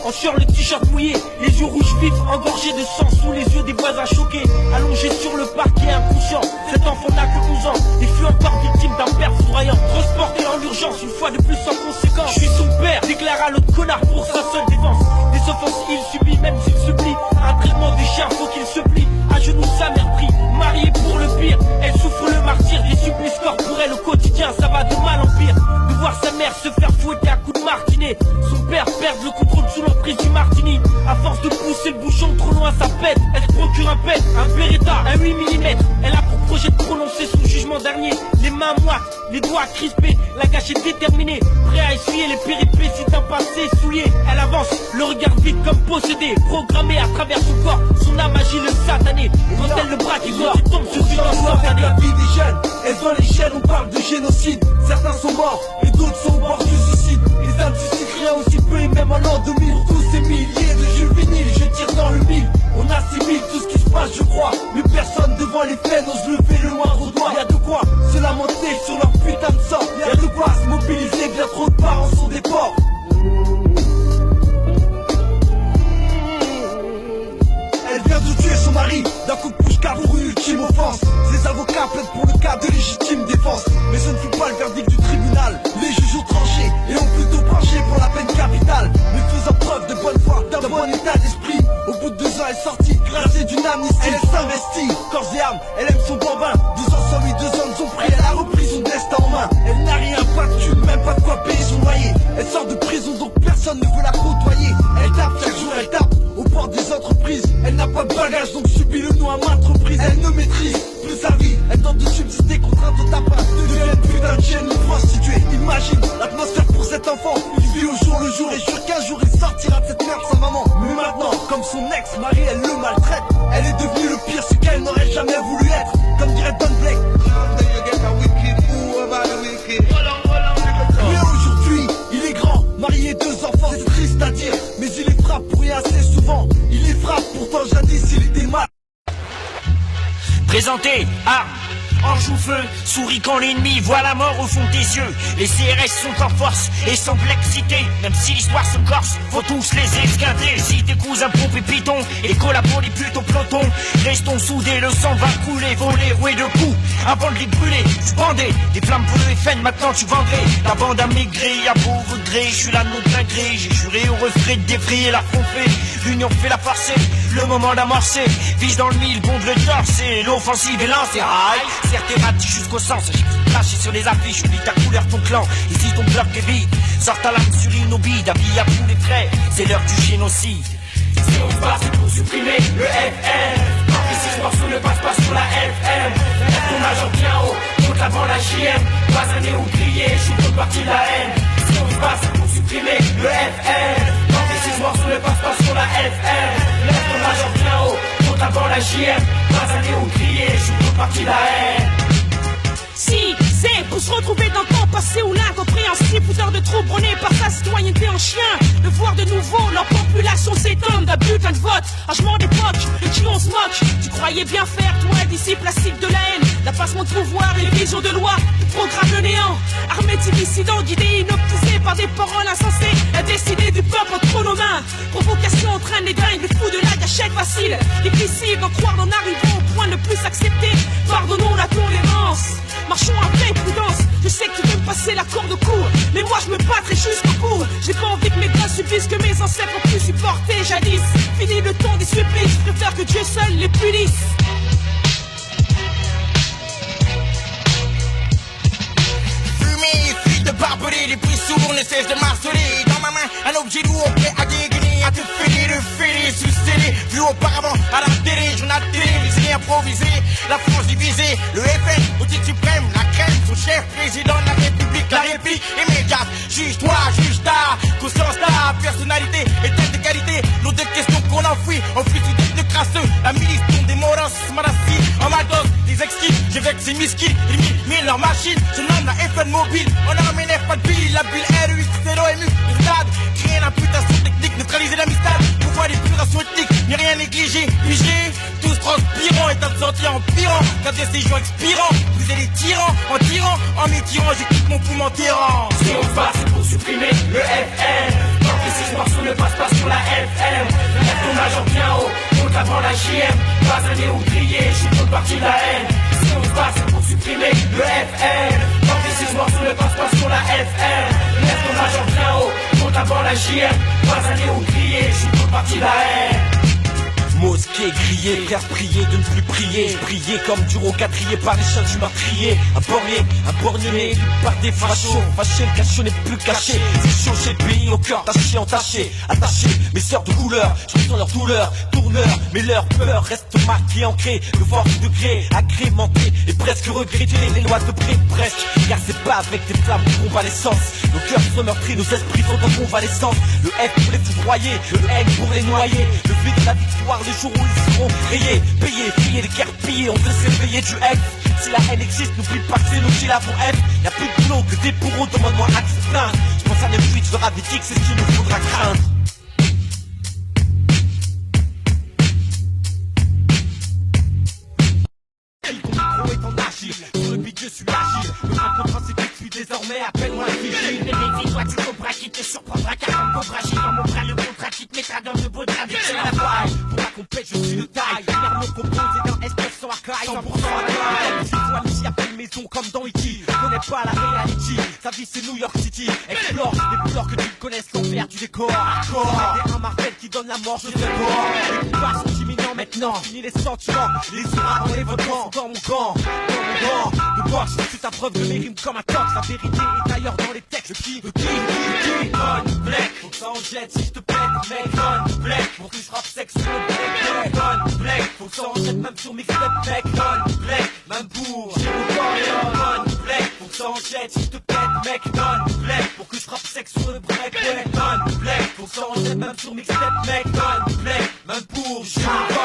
en sueur le t-shirt mouillé, les yeux rouges vifs, engorgés de sang sous les yeux des voisins choqués. Allongé sur le parquet inconscient, cet enfant n'a que 11 ans et fut encore victime d'un père foudroyant. Transporté en urgence, une fois de plus sans conséquence. Je suis son père, déclara l'autre connard pour sa seule défense. Des offenses il subit, même s'il supplie. Un traitement des chiens, faut qu'il se plie. À genoux sa mère prie, mariée pour le pire. Elle souffre le martyr, des supplices corporels au quotidien, ça va de mal en pire. De voir sa mère se faire fouetter à coups de martinet, son père perd le contrôle sous l'emprise du martini. À force de pousser le bouchon trop loin, ça pète. Elle se procure un pet, un Beretta, un 8 mm. Elle a pour projet de prononcer son jugement dernier. Les mains moites, les doigts crispés, la gâchette déterminée, prêt à essuyer les péripéties d'un passé souillé. Elle avance, le regard vide comme possédé, programmé à travers son corps, son âme agit le satané. Quand elle le braque, il tombe sur une instantanée. La vie des jeunes, elles ont les chaînes, on parle de génocide. Certains sont morts, et d'autres sont au bord du suicide. Les âmes suscitent rien aussi peu, et même en l'an 2000. Pour tous ces milliers de Jules Vinil, je tire dans le mille. On assimile tout ce qui se passe, je crois. Mais personne devant les faits n'ose lever le moindre doigt. Y'a de quoi se lamenter sur leur putain de sang. Y'a de quoi se mobiliser, bien trop de parents sont des porcs. Elle vient de tuer son mari d'un coup de pouce-car pour une ultime offense. Ses avocats plaident pour le cas de légitime défense. Mais ce ne fut pas le verdict du tribunal. Les juges ont tranché et ont plutôt penché pour la peine capitale. Mais faisant preuve de bonne foi, d'un bon état d'esprit, au bout de 2 ans elle est sortie, grâce d'une amnistie. Elle s'investit, corps et âme, elle aime son bambin. 2 ans sans lui, 2 hommes ont pris, elle a repris son destin en main. Elle n'a rien, pas de thune, même pas de quoi payer son loyer. Elle sort de prison donc personne ne veut la côtoyer. Elle tape chaque jour, elle tape au port des entreprises. Elle n'a pas de bagage donc subit le nom à maintes reprises. Elle ne maîtrise plus sa vie, elle tente de subsister contrainte au tapin. Devient une putain de chienne, une prostituée. Imagine l'atmosphère pour cet enfant. Il vit au jour le jour et jure qu'un jour il sortira de cette merde sa maman. Mais maintenant, comme son ex-mari, elle le maltraite. Elle est devenue le pire, ce qu'elle n'aurait jamais voulu être. Comme dirait Don Blake. Mais aujourd'hui, il est grand, marié, 2 enfants. C'est triste à dire, mais il les frappe pour rien assez souvent. Il les frappe, pourtant jadis il était mal. Présentez, armes, enjoue-feu, souris quand l'ennemi voit la mort au fond de tes yeux. Les CRS sont en force et semblent exciter. Même si l'histoire se corse, faut tous les esquinter. Si tes cousins pompent et pitons et collabos les putes au peloton, restons soudés, le sang va couler, voler, rouer de coups. Avant de les brûler, je bandais des flammes pour le FN, maintenant tu vendrais la bande à maigrir, à beau regret. Je suis là non plein gré, j'ai juré au refrain de défrayer la pompée. L'union fait la force, le moment d'amorcer. Vise dans le mille, bombe le torse, l'offensive est lancée. Aïe, serre tes ratis jusqu'au sens. J'ai craché sur les affiches, oublie ta couleur, ton clan. Ici ton bloc est vide, sors ta lame sur une obide. Habille à tous les traits, c'est l'heure du génocide. Si on se bat, c'est pour supprimer le FN. Et si ce morceau ne passe pas sur la FM, lève ton agent bien haut, contre l'avant la JM. Pas un nez ou grillé, je suis toute partie de la haine. Si on se bat, c'est pour supprimer le FN. Et si ce morceau ne passe pas sur la FM, lève ton agent bien haut, contre l'avant la JM. Pas un nez ou grillé, je suis toute partie de la haine. Si, c'est pour se retrouver dans le temps passé où l'incompréhensible fouteur de troubles prôné par sa citoyenneté en chien. De voir de nouveau leur population s'étonne d'un butin de vote. Changement d'époque, de qui on se moque. Tu croyais bien faire, toi, disciple acide de la haine, l'affaissement de pouvoir et les visions de loi, le programme de néant. Armée de dissidents, guidés, inoptisés par des paroles insensées. La destinée du peuple entre nos mains. Provocation entraîne les dingues, les fous de la gâchette facile. Difficile d'en croire d'en arriver au point de ne plus s'accepter. Pardonnons la tolérance. Marchons avec prudence, je sais que tu veux me passer la corde au cou, mais moi je me battrai jusqu'au bout. J'ai pas envie que mes gars subissent que mes ancêtres ont pu supporter jadis. Fini le temps des supplices, je préfère que Dieu seul les punisse. Fumée, fuite de barbelés, les bruits sourds ne cessent de marceler. Dans ma main, un objet lourd prêt à dégainer, à te filer, sous scellé. Vu auparavant à la télé, journal télévisé, improvisé. La France divisée, le FN, au titre suprême, la crème, son chef, président de la République, la réplique immédiate. Juge-toi, juge ta conscience, ta personnalité et telle de qualité. L'eau de questions qu'on enfouit sous tête de crasseux. La milice tombe des moros, Madassi, en matos, des exquis. J'ai vexé Miski, mille leur machine. Je nomme la FN mobile, on emmène pas de bille, la bulle R8, c'est l'OMU, le stade. Créer l'imputation technique, neutraliser l'amistad. Pouvoir l'épuration ethnique, ni rien négliger, piger. Tous transpirants, état de santé empirant. Quand des séjours expirants, vous êtes les tyrans. En tirant, en m'étirant, j'écoute mon poumon tyran. Si on se bat, c'est pour supprimer le FN. Tant que ces morceaux ne passent pas sur la FM, lève ton major bien haut, compte avant la JM. Pas un néo-grillé, je suis toute partie de la haine. Si on se bat c'est pour supprimer le FM. Tant que ces morceaux ne passent pas sur la FM, lève ton major bien haut, compte avant la JM. Pas un néo-grillé, je suis toute partie de la haine. Mosquée grillée, faire prier de ne plus prier. Je brillais comme du rocatrier par les chats du meurtrier. Un borgnonné élu par des fachos. Fâché, le cachot n'est plus caché. C'est chaud, j'ai le pays au cœur taché, entaché. Attaché, mes sœurs de couleur, je ressens leur douleur. Tourneur, mais leur peur reste marquée, ancrée. De force degré, agrémentée et presque regrettée. Les lois de près presque, car c'est pas avec des flammes de convalescence. Nos cœurs sont meurtris, nos esprits sont en convalescence. Le F pour les foudroyer, le N pour les noyer. Le V de la victoire, le jour où ils seront rayés, payés, pillés, les guerres pillées, on veut se réveiller du F. Si la haine existe, n'oublie pas que c'est nous qui l'avons F. Y'a plus de boulot que des bourreaux, demande-moi à qui se plaindre. Je pense à 9-8, je leur avais dit que c'est ce qu'il nous faudra craindre. Mon micro est en agile, sur le beat je suis agile. Le principe je suis désormais, appelle-moi vigile. Bébé, dis-toi tu cobras qui te surprendra car comme cobra j'ai dans mon bras le contrat qui te mettra dans de beaux draps. C'est la vaille, pour ma compète je suis de taille. L'arme composée d'un S9 sans AKI, 100% AKI. C'est toi ici, y'a pas de maison comme dans E.T. Connais pas la réalité, sa vie c'est New York City. Explore les pleurs que tu connaisses l'envers du décor. Hardcore, un Marvel qui donne la mort, je te dehors. Les combats sont imminents maintenant, fini les sentiments. Les ouragans dans les volcans, dans mon gant, de boxe, c'est ta preuve de mes rimes comme un tox. La vérité est ailleurs dans les textes. Qui donne black, faut que ça en jette si je te pète, mec. Donne black, pour que je rappe sexe sur le black. Donne black, faut que ça en jette même sur mixtape, mec. Donne black, même pour j'ai mon corps. Donne black, faut que ça en jette si je te pète, mec. Donne black, pour que je rappe sexe sur le break. Ouais, donne black, faut que ça en jette même sur mixtape, mec. Donne black, même pour j'ai mon corps.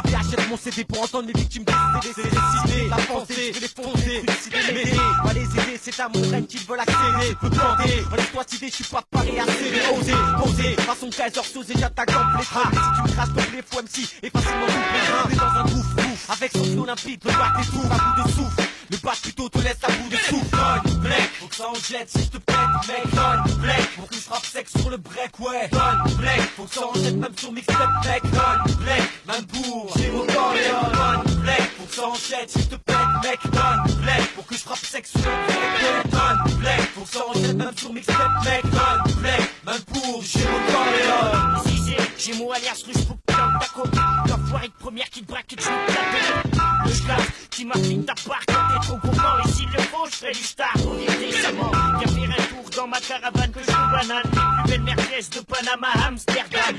CD, achète mon CD pour entendre les victimes décédées. C'est décidé, la pensée, je vais les foncer. M'aider, pas les aider, c'est à mon rêve qu'ils veulent accéder. Peux demander, laisse-toi t'idée, je suis pas paré à céder. Oser, poser, façon Kaiser, sauser, j'attaque en les trains. Si tu me craches ton blé, fou MC, et facilement tout dans un gouffre, avec son flow limpide, le bac et tout, à bout de souffle. Le bac plutôt te laisse à bout de souffle. Donne black, faut que ça en jette si je te pète, mec. Donne black, pour que je rappe sexe sur le break, ouais. Donne black, faut que ça en jette même sur mixtape, mec. Donne black, même pour j'ai mon corps. Donne black, faut que ça en jette si je te pète, mec. Donne black, pour que je rappe sexe sur le break. Donne black, faut que ça en jette même sur mixtape, mec. Donne black, même pour j'ai mon corps. Ici j'ai mon alias russe pour que ta copine. L'enfoiré de première qui te braque et tu me tapes. Le schlaf qui m'applique ta part quand t'es trop gourmand. Et s'il le faut, je fais du star pour vivre décemment. Viens faire un tour dans ma caravane que je te banane. Les plus belles merguez de Panama, Amsterdam.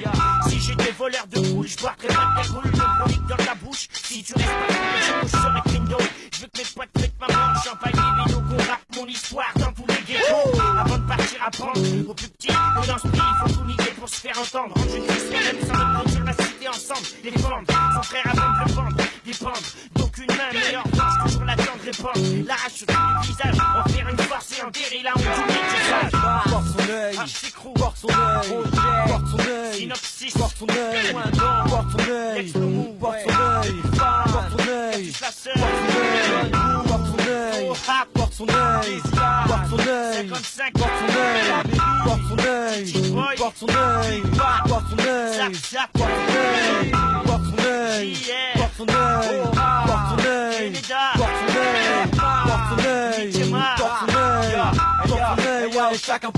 Si j'étais voleur de boule, je boirais pas de ta goule. Le brolique dans ta bouche. Si tu restes pas cool, je serai Crindo. Je veux que mes potes mettent ma main en champagne et vino. Qu'on rappe mon histoire dans tous les ghettos. Avant de partir apprendre aux plus petits que dans ce pays, il faut tout niquer pour se faire entendre. Je suis même sans le produire la cité ensemble. Les vendre, son frère avant de le vendre. Dépendre d'aucune main meilleure danse, toujours la tendre répandre. L'arrache sur du visage, en faire une force et enterrer la honte du métissage. Porte son œil, porte son œil, porte son œil, synopsis, porte son œil, porte son œil, porte son œil, porte son œil, porte son œil, porte son œil, porte son œil, porte son œil, 55, porte son œil, porte son œil, porte son œil, porte son œil, zap, porte son œil, porte son œil, porte son œil, porte son œil, porte son œil, porte son œil, porte son œil, porte son œil, ouais, chacun.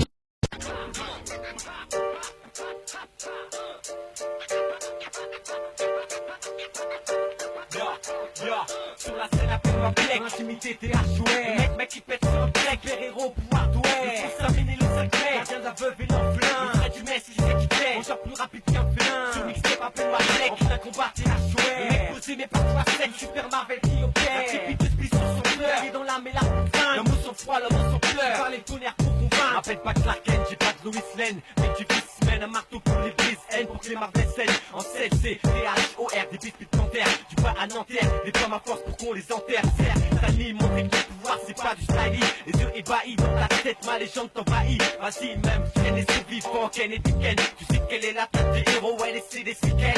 Sur la scène appelle-moi Black, intimité THOR. Mec qui pète sur un Black, les héros pouvoir douer. Le contaminer le secret, gardien de la veuve et l'orphelin. Le trait du Messi, je sais qui t'es, on sort plus rapide qu'un félin. Sur mixtape appelle-moi Black, en plein combat THOR. Le mec posé mais parfois sec, Super Marvel qui opère. Un type de split sur son fleur, il est dans l'âme et la montagne. L'homme au sang froid, l'homme au sang pleur. Par les tonnerres pour convaincre. Appelle pas Clark Kent, j'ai pas de Lois Lane. Mais tu vis semaine, un marteau pour les brises N pour que les Marvel saignent. En CLC, THOR, des biscuits de panthère. Du pas à Nanterre, des femmes à force pour qu'on les enterre. Serre, t'anime, montrer que le pouvoir c'est pas du styling. Les yeux ébahis, dans ta tête, ma légende t'envahit. Vas-y, même si elle est survivant, Ken et Ken. Tu sais quelle est la tête des héros, elle essaie des séquelles.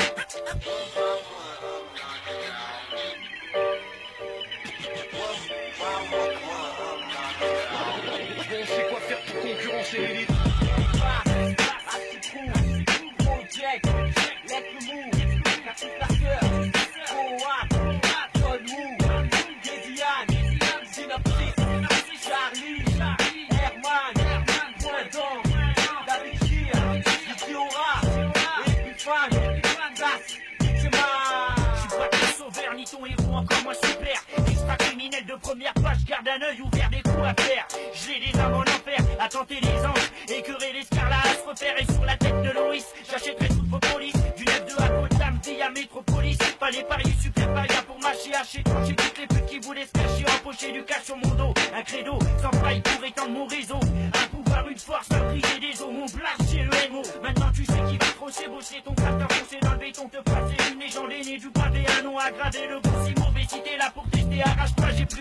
Je sais quoi faire pour concurrencer l'élite. criminel de première page garde un œil ouvert, des coups à faire. J'ai des âmes en enfer, à tenter les anges, écœurer les scarlats à se refaire. Et sur la tête de Loïs, j'achèterai toutes vos polices. Du 9-2 à Gotham, via Métropolis. Fallait parier super paria pour mâcher, hacher, trancher toutes les putes qui voulaient se cacher, empocher du cash sur mon dos. Un credo, sans faille pour étendre mon réseau. Un pouvoir, une force, à briser des os. Mon blast, c'est le MO. Maintenant tu sais qui va crosser, bosser ton tracteur foncé dans le béton, te passer une légende aînée du pavé, un nom aggravé, le bon si mauvais. Si t'es là pour tester, arrache pas, j'ai plus